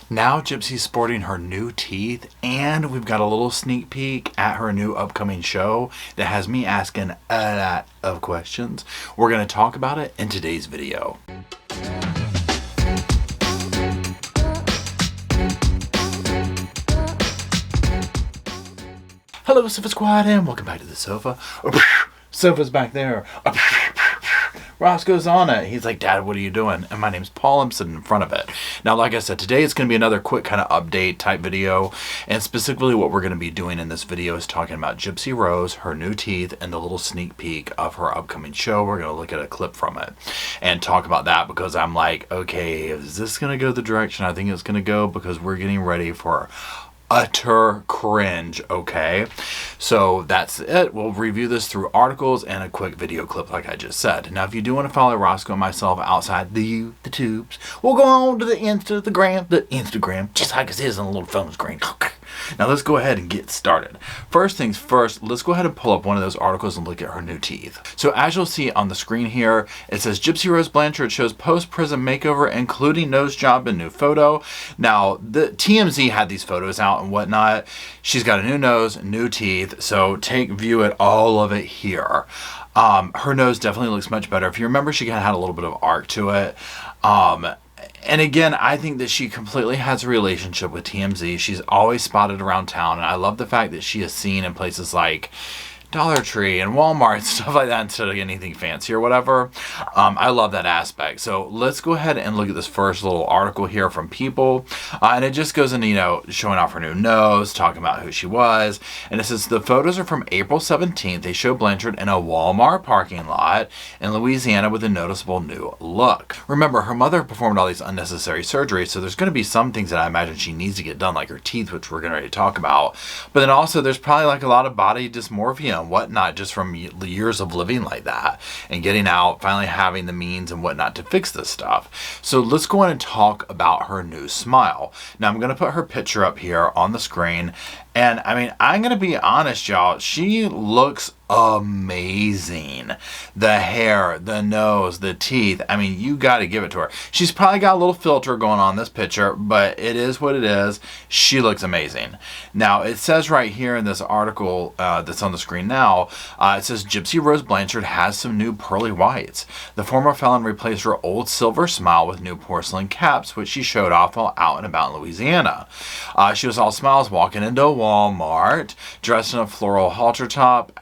Now Gypsy's sporting her new teeth, and we've got a little sneak peek at her new upcoming show that has me asking a lot of questions. We're going to talk about it in today's video. Hello, Sofa Squad, and welcome back to the sofa. Sofa's back there. Roscoe's on it. He's like, Dad, what are you doing? And my name's Paul. I'm sitting in front of it. Now, like I said, today it's going to be another quick kind of update type video. And specifically what we're going to be doing in this video is talking about Gypsy Rose, her new teeth, and the little sneak peek of her upcoming show. We're going to look at a clip from it and talk about that because I'm like, okay, is this going to go the direction I think it's going to go? Because we're getting ready for utter cringe, okay? So that's it. We'll review this through articles and a quick video clip like I just said. Now, if you do want to follow Roscoe and myself outside the tubes, we'll go on to the Instagram, just like it is on the little phone screen. Now, let's go ahead and get started. First things first, let's go ahead and pull up one of those articles and look at her new teeth. So as you'll see on the screen here, it says Gypsy Rose Blanchard shows post-prison makeover, including nose job and new photo. Now, the TMZ had these photos out and whatnot. She's got a new nose, new teeth, so view it, all of it here. Her nose definitely looks much better. If you remember, she kind of had a little bit of arc to it. And again, I think that she completely has a relationship with TMZ. She's always spotted around town, and I love the fact that she is seen in places like Dollar Tree and Walmart and stuff like that instead of anything fancy or whatever. I love that aspect. So let's go ahead and look at this first little article here from People. And it just goes into, showing off her new nose, talking about who she was. And it says the photos are from April 17th. They show Blanchard in a Walmart parking lot in Louisiana with a noticeable new look. Remember, her mother performed all these unnecessary surgeries, so there's going to be some things that I imagine she needs to get done, like her teeth, which we're going to talk about. But then also there's probably like a lot of body dysmorphia and whatnot just from the years of living like that and getting out, finally having the means and whatnot to fix this stuff. So let's go in and talk about her new smile. Now I'm going to put her picture up here on the screen, and I mean, I'm going to be honest, y'all, she looks amazing. The hair, the nose, the teeth, I mean, you got to give it to her. She's probably got a little filter going on this picture, but it is what it is. She looks amazing. Now, it says right here in this article that's on the screen now, it says Gypsy Rose Blanchard has some new pearly whites. The former felon replaced her old silver smile with new porcelain caps, which she showed off while out and about in Louisiana. She was all smiles walking into Walmart, dressed in a floral halter top,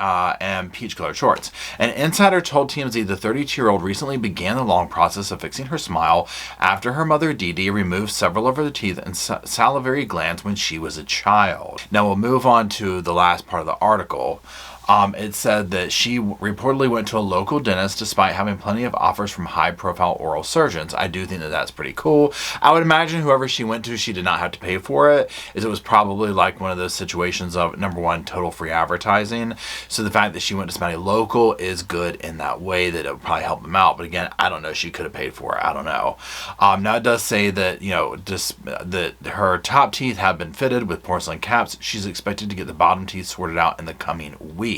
and peach-colored shorts. An insider told TMZ the 32-year-old recently began the long process of fixing her smile after her mother, Dee Dee, removed several of her teeth and salivary glands when she was a child. Now we'll move on to the last part of the article. It said that she reportedly went to a local dentist despite having plenty of offers from high-profile oral surgeons. I do think that that's pretty cool. I would imagine whoever she went to, she did not have to pay for it, as it was probably like one of those situations of, number one, total free advertising. So the fact that she went to somebody local is good in that way, that it would probably help them out. But again, I don't know. She could have paid for it. I don't know. Now it does say that, that her top teeth have been fitted with porcelain caps. She's expected to get the bottom teeth sorted out in the coming weeks.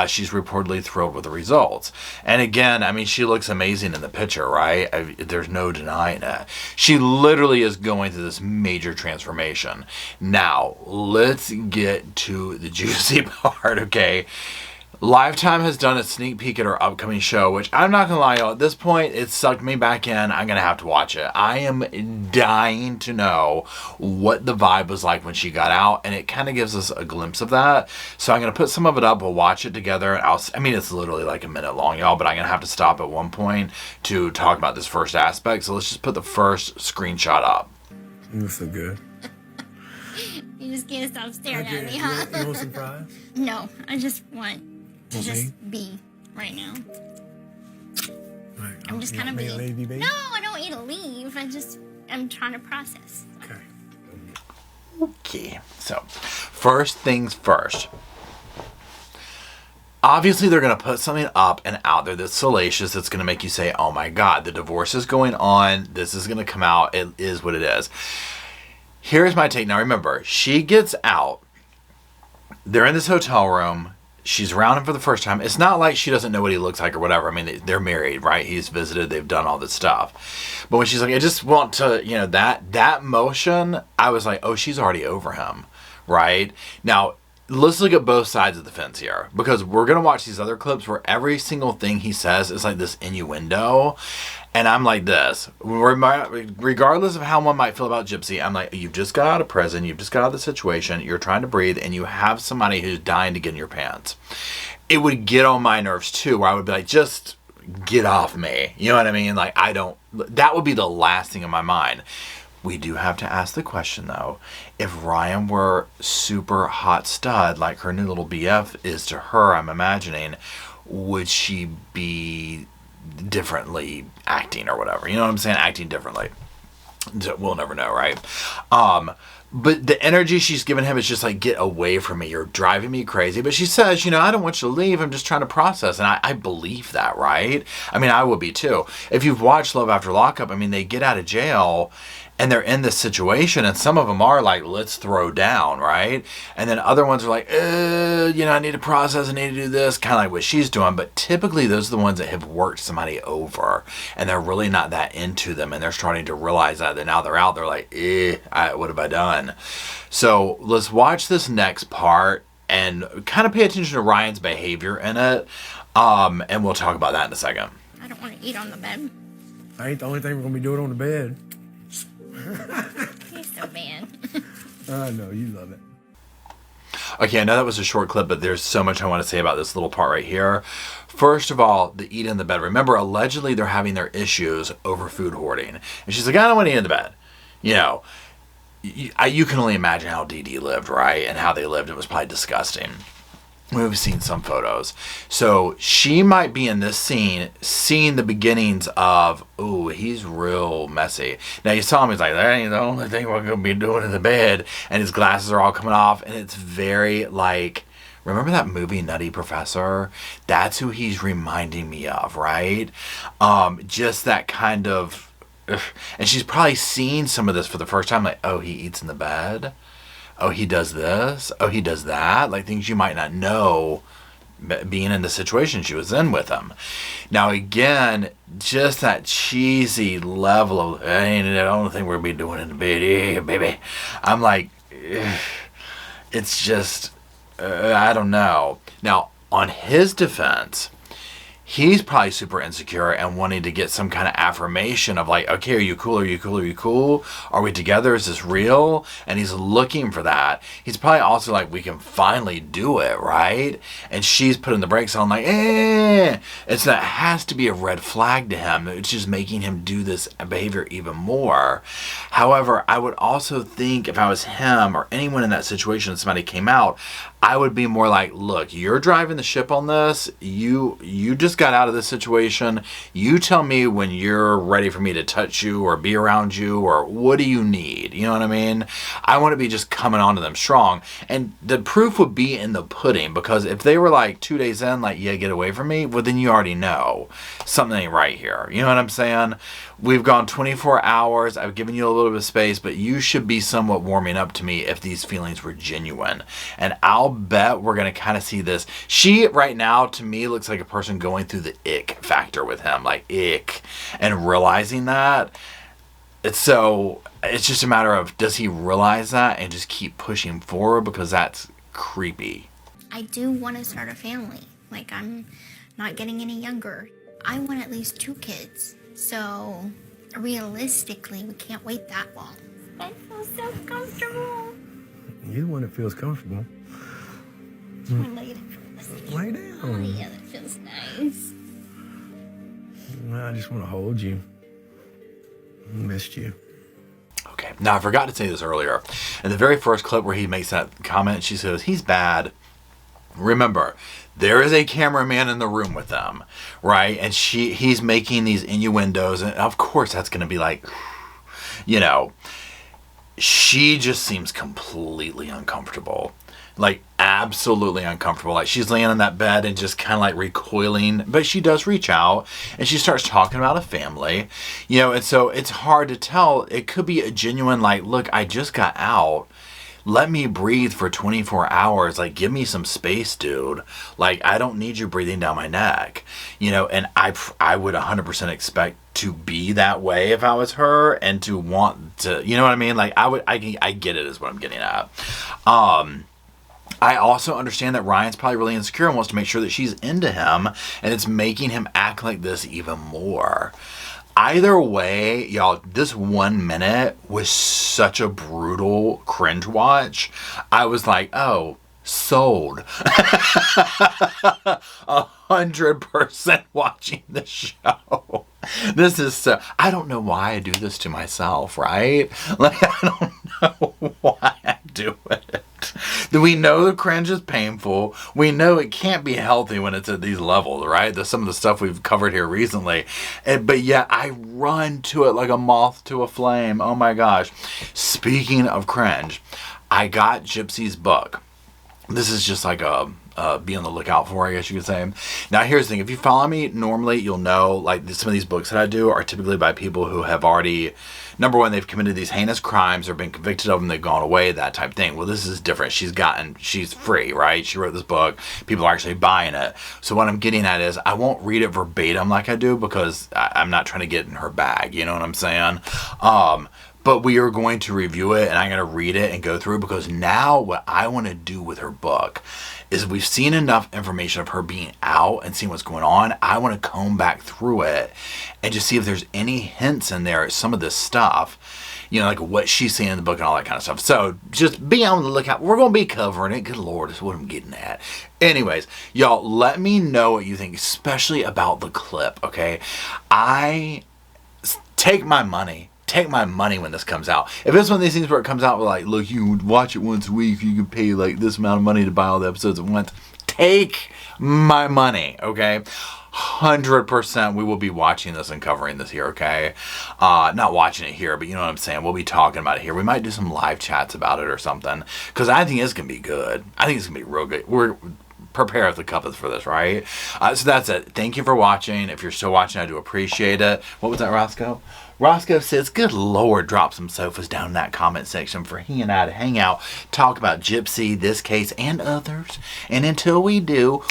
She's reportedly thrilled with the results. And again, I mean, she looks amazing in the picture, right? There's no denying it. She literally is going through this major transformation. Now, let's get to the juicy part, okay? Lifetime has done a sneak peek at her upcoming show, which I'm not going to lie, y'all, at this point, it sucked me back in. I'm going to have to watch it. I am dying to know what the vibe was like when she got out, and it kind of gives us a glimpse of that. So I'm going to put some of it up. We'll watch it together. I mean, it's literally like a minute long, y'all, but I'm going to have to stop at one point to talk about this first aspect. So let's just put the first screenshot up. You feel good. You just can't stop staring at me, huh? You want some fries? No, I just want to just be right now. Right. I'm just kind of being. Lazy, baby? No, I don't want you to leave. I'm trying to process. Okay, so first things first. Obviously, they're going to put something up and out there that's salacious, that's going to make you say, oh my God, the divorce is going on. This is going to come out. It is what it is. Here's my take. Now, remember, she gets out. They're in this hotel room. she's around him for the first time. It's not like she doesn't know what he looks like or whatever. I mean, they're married, right? He's visited, they've done all this stuff. But when she's like, I just want to, that motion, I was like, oh, she's already over him, right? Now, let's look at both sides of the fence here, because we're going to watch these other clips where every single thing he says is like this innuendo. And I'm like this, regardless of how one might feel about Gypsy, I'm like, you've just got out of prison, you've just got out of the situation, you're trying to breathe, and you have somebody who's dying to get in your pants. It would get on my nerves too, where I would be like, just get off me. You know what I mean? Like, that would be the last thing in my mind. We do have to ask the question, though, if Ryan were super hot stud, like her new little BF is to her, I'm imagining, would she be differently acting or whatever? You know what I'm saying? Acting differently. We'll never know, right? But the energy she's giving him is just like, get away from me. You're driving me crazy. But she says, I don't want you to leave. I'm just trying to process. And I believe that, right? I mean, I would be too. If you've watched Love After Lockup, I mean, they get out of jail and they're in this situation, and some of them are like, let's throw down, right? And then other ones are like, I need to process, I need to do this, kind of like what she's doing. But typically those are the ones that have worked somebody over, and they're really not that into them, and they're starting to realize that. Then now they're out, they're like, what have I done? So let's watch this next part and kind of pay attention to Ryan's behavior in it, and we'll talk about that in a second. I don't want to eat on the bed. I ain't the only thing we're gonna be doing on the bed. You're so bad. I know, you love it. Okay, I know that was a short clip, but there's so much I want to say about this little part right here. First of all, the eat in the bed. Remember, allegedly they're having their issues over food hoarding. And she's like, I don't want to eat in the bed. You can only imagine how Dee Dee lived, right? And how they lived. It was probably disgusting. We've seen some photos. So she might be in this scene, seeing the beginnings of, ooh, he's real messy. Now you saw him, he's like, that ain't the only thing we're going to be doing in the bed. And his glasses are all coming off. And it's very like, remember that movie Nutty Professor? That's who he's reminding me of, right? Just that kind of, and she's probably seen some of this for the first time. Like, oh, he eats in the bed. Oh, he does this. Oh, he does that. Like things you might not know being in the situation she was in with him. Now, again, just that cheesy level of, that ain't the only thing we're going to be doing in the bed, baby. I'm like, it's just, I don't know. Now, on his defense, he's probably super insecure and wanting to get some kind of affirmation of like, okay, are you cool? Are you cool? Are you cool? Are we together? Is this real? And he's looking for that. He's probably also like, we can finally do it, right? And she's putting the brakes on like, It's that has to be a red flag to him. It's just making him do this behavior even more. However, I would also think if I was him or anyone in that situation and somebody came out, I would be more like, look, you're driving the ship on this. You just got out of this situation. You tell me when you're ready for me to touch you or be around you, or what do you need? You know what I mean? I want to be just coming on to them strong. And the proof would be in the pudding, because if they were like 2 days in, like, yeah, get away from me, well, then you already know something ain't right here. You know what I'm saying? We've gone 24 hours. I've given you a little bit of space, but you should be somewhat warming up to me if these feelings were genuine. And I'll bet we're going to kind of see this. She, right now, to me, looks like a person going through the ick factor with him. Like, ick. And realizing that. It's just a matter of, does he realize that and just keep pushing forward? Because that's creepy. I do want to start a family. Like, I'm not getting any younger. I want at least 2 kids. So, realistically, we can't wait that long. I feel so comfortable. You're the one that feels comfortable. Lay down. Oh, yeah, that feels nice. Well, I just want to hold you. I missed you. Okay, now I forgot to say this earlier. In the very first clip where he makes that comment, she says, he's bad. Remember, there is a cameraman in the room with them, right? And he's making these innuendos, and of course that's going to be like, she just seems completely uncomfortable. Like, absolutely uncomfortable. Like, she's laying on that bed and just kind of like recoiling, but she does reach out and she starts talking about a family, and so it's hard to tell. It could be a genuine, like, look, I just got out. let me breathe for 24 hours. Like, give me some space, dude. Like, I don't need you breathing down my neck, you know. And I would 100% expect to be that way if I was her, and to want to, you know what I mean? Like, I get it, is what I'm getting at. I also understand that Ryan's probably really insecure and wants to make sure that she's into him, and it's making him act like this even more. Either way, y'all, this 1 minute was such a brutal cringe watch. I was like, oh, sold. 100% watching the show. This is so, I don't know why I do this to myself, right? Like, I don't know why I do it. We know the cringe is painful. We know it can't be healthy when it's at these levels, right? Some of the stuff we've covered here recently. But yet I run to it like a moth to a flame. Oh my gosh. Speaking of cringe, I got Gypsy's book. This is just like a be on the lookout for, I guess you could say. Now, here's the thing. If you follow me, normally you'll know, like, some of these books that I do are typically by people who have already, number one, they've committed these heinous crimes or been convicted of them, they've gone away, that type of thing. Well, this is different. She's free, right? She wrote this book. People are actually buying it. So what I'm getting at is, I won't read it verbatim like I do, because I'm not trying to get in her bag. You know what I'm saying? But we are going to review it, and I'm going to read it and go through, because now what I want to do with her book is, we've seen enough information of her being out and seeing what's going on. I want to comb back through it and just see if there's any hints in there, some of this stuff, you know, like what she's saying in the book and all that kind of stuff. So just be on the lookout. We're going to be covering it. Good Lord, that's what I'm getting at. Anyways, y'all, let me know what you think, especially about the clip, okay? Take my money. Take my money when this comes out. If it's one of these things where it comes out with, like, look, you watch it once a week, you can pay like this amount of money to buy all the episodes at once. Take my money, okay? 100% we will be watching this and covering this here, okay? Not watching it here, but you know what I'm saying. We'll be talking about it here. We might do some live chats about it or something, because I think it's going to be good. I think it's going to be real good. We're prepare the cupboards for this, right? So that's it. Thank you for watching. If you're still watching, I do appreciate it. What was that, Roscoe? Roscoe says, good Lord, drop some sofas down in that comment section for he and I to hang out, talk about Gypsy, this case, and others. And until we do,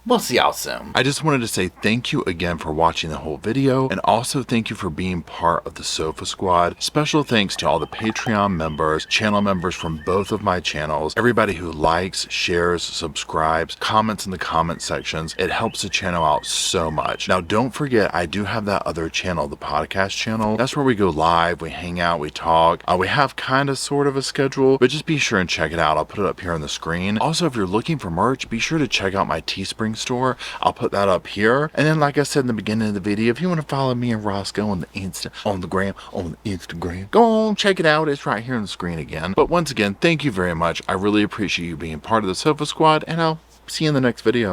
we'll see y'all soon. I just wanted to say thank you again for watching the whole video, and also thank you for being part of the Sofa Squad. Special thanks to all the Patreon members, channel members from both of my channels, everybody who likes, shares, subscribes, comments in the comment sections. It helps the channel out so much. Now, don't forget, I do have that other channel, the podcast channel. That's where we go live, we hang out, we talk. We have kind of sort of a schedule, but just be sure and check it out. I'll put it up here on the screen. Also, if you're looking for merch, be sure to check out my Teespring store. I'll put that up here. And then, like I said in the beginning of the video, if you want to follow me and Roscoe on the Instagram, go on, check it out. It's right here on the screen again. But once again, thank you very much. I really appreciate you being part of the Sofa Squad, and I'll see you in the next video.